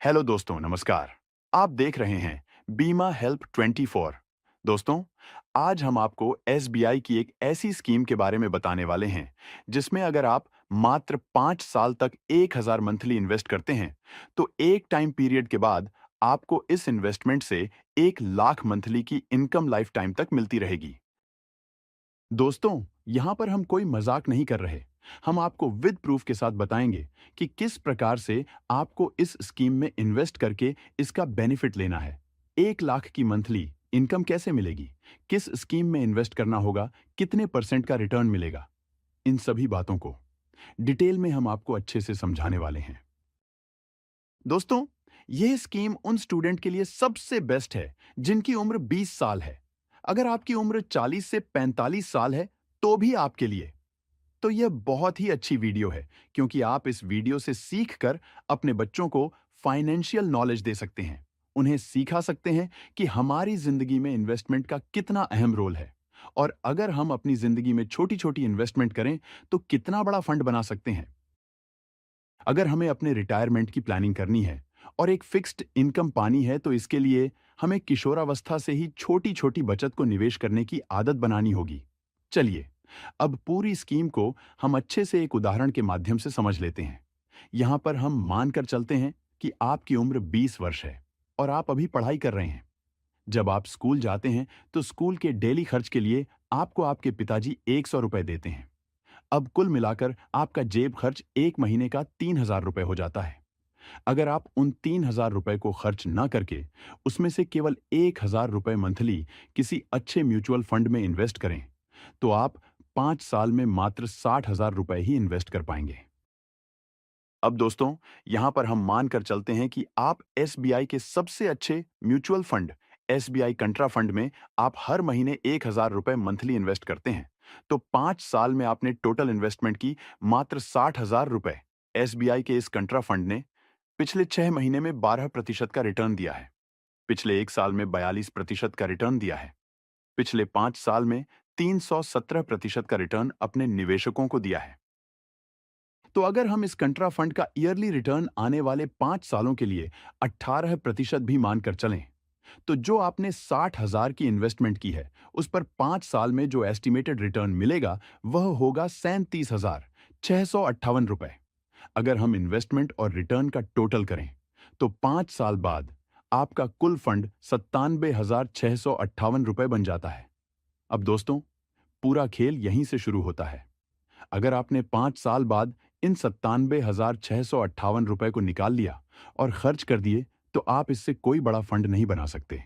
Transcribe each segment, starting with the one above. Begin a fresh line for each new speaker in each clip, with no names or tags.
Hello दोस्तों, नमस्कार। आप देख रहे हैं बीमा हेल्प 24। दोस्तों, आज हम आपको एसबीआई की एक ऐसी स्कीम के बारे में बताने वाले हैं जिसमें अगर आप मात्र 5 साल तक 1000 मंथली इन्वेस्ट करते हैं तो एक टाइम पीरियड के बाद आपको इस इन्वेस्टमेंट से 1 लाख मंथली की इनकम लाइफ टाइम तक मिलती रहेगी। दोस्तों, यहाँ पर हम कोई मजाक नहीं कर रहे। हम आपको विद प्रूफ के साथ बताएंगे कि किस प्रकार से आपको इस स्कीम में इन्वेस्ट करके इसका बेनिफिट लेना है। 1 लाख की मंथली इनकम कैसे मिलेगी, किस स्कीम में इन्वेस्ट करना होगा, कितने परसेंट का रिटर्न मिलेगा, इन सभी बातों को डिटेल में हम आपको अच्छे से समझाने वाले हैं। दोस्तों, यह स्कीम उन स्टूडेंट के लिए सबसे बेस्ट है जिनकी उम्र 20 साल है। अगर आपकी उम्र 40 से 45 साल है तो भी आपके लिए तो यह बहुत ही अच्छी वीडियो है, क्योंकि आप इस वीडियो से सीख कर अपने बच्चों को फाइनेंशियल नॉलेज दे सकते हैं। उन्हें सिखा सकते हैं कि हमारी जिंदगी में इन्वेस्टमेंट का कितना अहम रोल है और अगर हम अपनी जिंदगी में छोटी छोटी इन्वेस्टमेंट करें तो कितना बड़ा फंड बना सकते हैं। अगर हमें अपने रिटायरमेंट की प्लानिंग करनी है और एक फिक्स्ड इनकम पानी है तो इसके लिए हमें किशोरावस्था से ही छोटी छोटी बचत को निवेश करने की आदत बनानी होगी। चलिए, अब पूरी स्कीम को हम अच्छे से एक उदाहरण के माध्यम से समझ लेते हैं। यहाँ पर हम मानकर चलते हैं कि आपकी उम्र 20 वर्ष है और आप अभी पढ़ाई कर रहे हैं। जब आप स्कूल जाते हैं तो स्कूल के डेली खर्च के लिए आपको आपके पिताजी 100 रुपए देते हैं। अब कुल मिलाकर आपका जेब खर्च एक महीने का 3000 रुपए हो जाता है। अगर आप उन 3000 रुपए को खर्च ना करके उसमें से केवल 1000 रुपए मंथली किसी अच्छे म्यूचुअल फंड में इन्वेस्ट करें तो आप 5 साल में मात्र 60,000 रुपए ही इन्वेस्ट कर पाएंगे। अब दोस्तों, यहां पर हम मान कर चलते हैं कि आप एसबीआई के सबसे अच्छे म्यूचुअल फंड एसबीआई कंट्रा फंड में आप हर महीने 1000 रुपए मंथली इन्वेस्ट करते हैं तो 5 साल में आपने टोटल इन्वेस्टमेंट की मात्र 60,000 रुपए। एसबीआई के इस कंट्रा फंड ने पिछले 6 महीने में 12% का रिटर्न दिया है, पिछले 1 साल में 42% का रिटर्न दिया है, पिछले 5 साल में 317% का रिटर्न अपने निवेशकों को दिया है। तो अगर हम इस कंट्रा फंड का ईयरली रिटर्न आने वाले 5 सालों के लिए 18% भी मानकर चलें, तो जो आपने 60,000 की इन्वेस्टमेंट की है, उस पर 5 साल में जो एस्टिमेटेड रिटर्न मिलेगा, वह होगा 37,658 रुपए। अगर हम इन्वेस्टमेंट और रिटर्न का टोटल करें, तो 5 साल बाद आपका कुल फंड 97,658 रुपए बन जाता है। अब दोस्तों, पूरा खेल यहीं से शुरू होता है। अगर आपने 5 साल बाद इन 97,658 रुपए को निकाल लिया और खर्च कर दिए, तो आप इससे कोई बड़ा फंड नहीं बना सकते।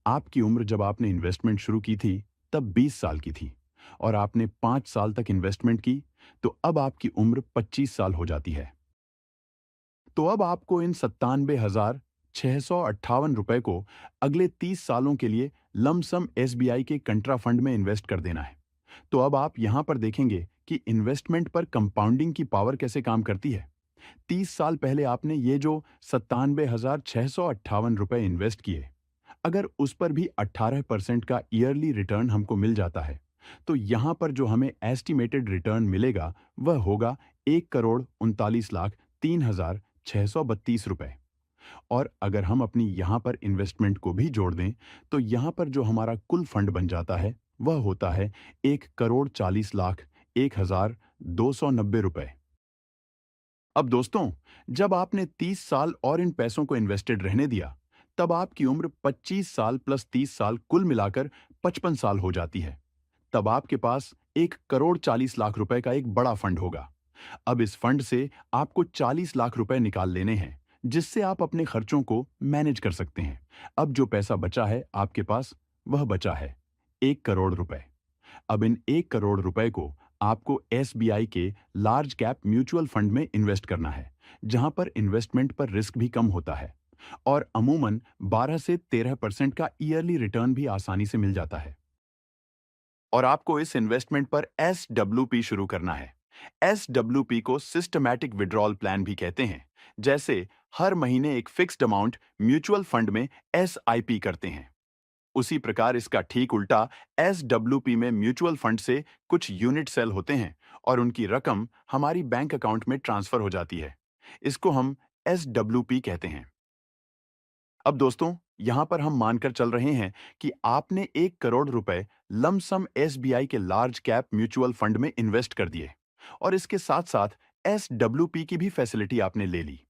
आपकी उम्र जब आपने इन्वेस्टमेंट शुरू की थी, तब 20 साल की थी और आपने 5 साल तक इन्वेस्टमेंट की, तो अब आपकी उम्र 25 साल हो जाती है। तो अब आपको इन 97,658 रुपए को अगले 30 सालों के लिए लमसम एसबीआई के कंट्रा फंड में इन्वेस्ट कर देना है। तो अब आप यहां पर देखेंगे कि इन्वेस्टमेंट पर कंपाउंडिंग की पावर कैसे काम करती है। 30 साल पहले आपने ये जो 97,658 रुपए इन्वेस्ट किए, अगर उस पर भी 18% का ईयरली रिटर्न हमको मिल जाता है, तो यहां पर जो हमें एस्टिमेटेड रिटर्न मिलेगा वह होगा 1,39,03,632 रुपए। और अगर हम अपनी यहाँ पर इन्वेस्टमेंट को भी जोड़ दें तो यहाँ पर जो हमारा कुल फंड बन जाता है वह होता है 1,40,01,290 रुपए। अब दोस्तों, जब आपने 30 साल और इन पैसों को इन्वेस्टेड रहने दिया, तब आपकी उम्र 25 साल प्लस 30 साल कुल मिलाकर 55 साल हो जाती है। तब आपके पास 1,40,40,00,000 रुपए का एक बड़ा फंड होगा। अब इस फंड से आपको 40 लाख रुपए निकाल लेने हैं, जिससे आप अपने खर्चों को मैनेज कर सकते हैं। अब जो पैसा बचा है आपके पास, वह बचा है 1 करोड़ रुपए। अब इन 1 करोड़ रुपए को आपको एसबीआई के लार्ज कैप म्यूचुअल फंड में इन्वेस्ट करना है, जहां पर इन्वेस्टमेंट पर रिस्क भी कम होता है और अमूमन 12 से 13% का ईयरली रिटर्न भी आसानी से मिल जाता है। और आपको इस इन्वेस्टमेंट पर एसडब्ल्यूपी शुरू करना है। एसडब्ल्यूपी को सिस्टमैटिक विड्रॉल प्लान भी कहते हैं। जैसे हर महीने एक फिक्स्ड अमाउंट म्यूचुअल फंड में एसआईपी करते हैं, उसी प्रकार इसका ठीक उल्टा एसडब्ल्यूपी में म्यूचुअल फंड से कुछ यूनिट सेल होते हैं और उनकी रकम हमारी बैंक अकाउंट में ट्रांसफर हो जाती है। इसको हम एसडब्ल्यूपी कहते हैं। अब दोस्तों, यहां पर हम मानकर चल रहे हैं कि आपने 1 करोड़ रुपए लमसम एसबीआई के लार्ज कैप म्यूचुअल फंड में इन्वेस्ट कर दिए और इसके साथ साथ एसडब्ल्यूपी की भी फैसिलिटी आपने ले ली।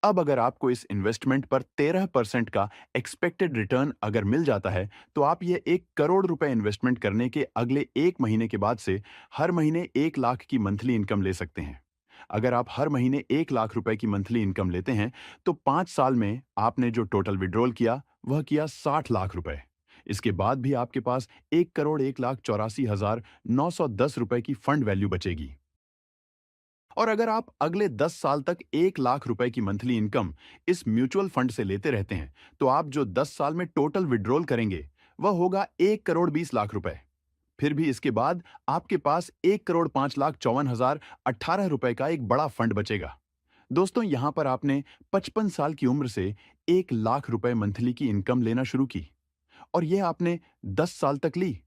अब अगर आपको इस इन्वेस्टमेंट पर 13% का एक्सपेक्टेड रिटर्न अगर मिल जाता है, तो आप ये 1 करोड़ रुपए इन्वेस्टमेंट करने के अगले 1 महीने के बाद से हर महीने 1 लाख की मंथली इनकम ले सकते हैं। अगर आप हर महीने 1 लाख रुपए की मंथली इनकम लेते हैं, तो 5 साल में आपने जो टोटल विड्रॉल किया, वह किया 60 लाख रुपए। इसके बाद भी आपके पास 1 करोड़ 1 लाख 84,910 रुपए की फंड वैल्यू बचेगी। और अगर आप अगले 10 साल तक 1 लाख रुपए की मंथली इनकम इस म्यूचुअल फंड से लेते रहते हैं, तो आप जो 10 साल में टोटल विड्रॉल करेंगे, वह होगा 1 करोड़ 20 लाख रुपए। फिर भी इसके बाद आपके पास 1 करोड़ 5 लाख 54,018 रुपए का एक बड़ा फंड बचेगा। दोस्तों, यहां पर आपने 55 साल की उम्र से 1 लाख रुपए मंथली की इनकम लेना शुरू की और यह आपने 10 साल तक ली।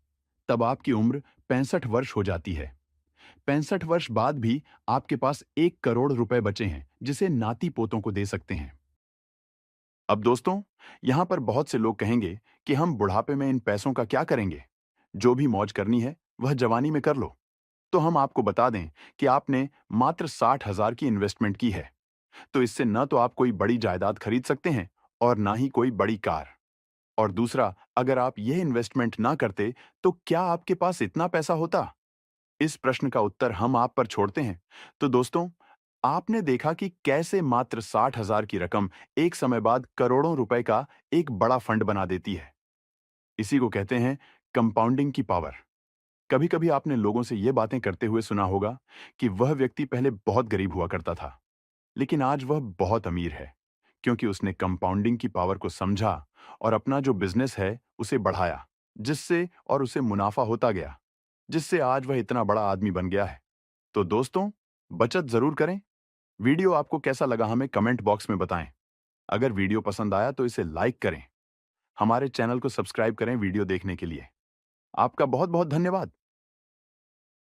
तब आपकी उम्र 65 वर्ष हो जाती है। 65 वर्ष बाद भी आपके पास 1 करोड़ रुपए बचे हैं, जिसे नाती पोतों को दे सकते हैं। अब दोस्तों, यहां पर बहुत से लोग कहेंगे कि हम बुढ़ापे में इन पैसों का क्या करेंगे? जो भी मौज करनी है, वह जवानी में कर लो। तो हम आपको बता दें कि आपने मात्र 60,000 की इन्वेस्टमेंट की है, तो इससे न तो आप कोई बड़ी जायदाद खरीद सकते हैं और ना ही कोई बड़ी कार। और दूसरा, अगर आप यह इन्वेस्टमेंट ना करते, तो क्या आपके पास इतना पैसा होता? इस प्रश्न का उत्तर हम आप पर छोड़ते हैं। तो दोस्तों, आपने देखा कि कैसे मात्र 60,000 की रकम एक समय बाद करोड़ों रुपए का एक बड़ा फंड बना देती है। इसी को कहते हैं कंपाउंडिंग की पावर। कभी-कभी आपने लोगों से ये बातें करते हुए सुना होगा कि वह व्यक्ति पहले बहुत गरीब हुआ करता था, लेकिन आज वह बहुत अमीर है, क्योंकि उसने कंपाउंडिंग की पावर को समझा और अपना जो बिजनेस है, उसे बढ़ाया, जिससे और उसे मुनाफा होता गया, जिससे आज वह इतना बड़ा आदमी बन गया है। तो दोस्तों, बचत जरूर करें। वीडियो आपको कैसा लगा हमें कमेंट बॉक्स में बताएं। अगर वीडियो पसंद आया तो इसे लाइक करें। हमारे चैनल को सब्सक्राइब करें वीडियो देखने के लिए। आपका बहुत बहुत धन्यवाद।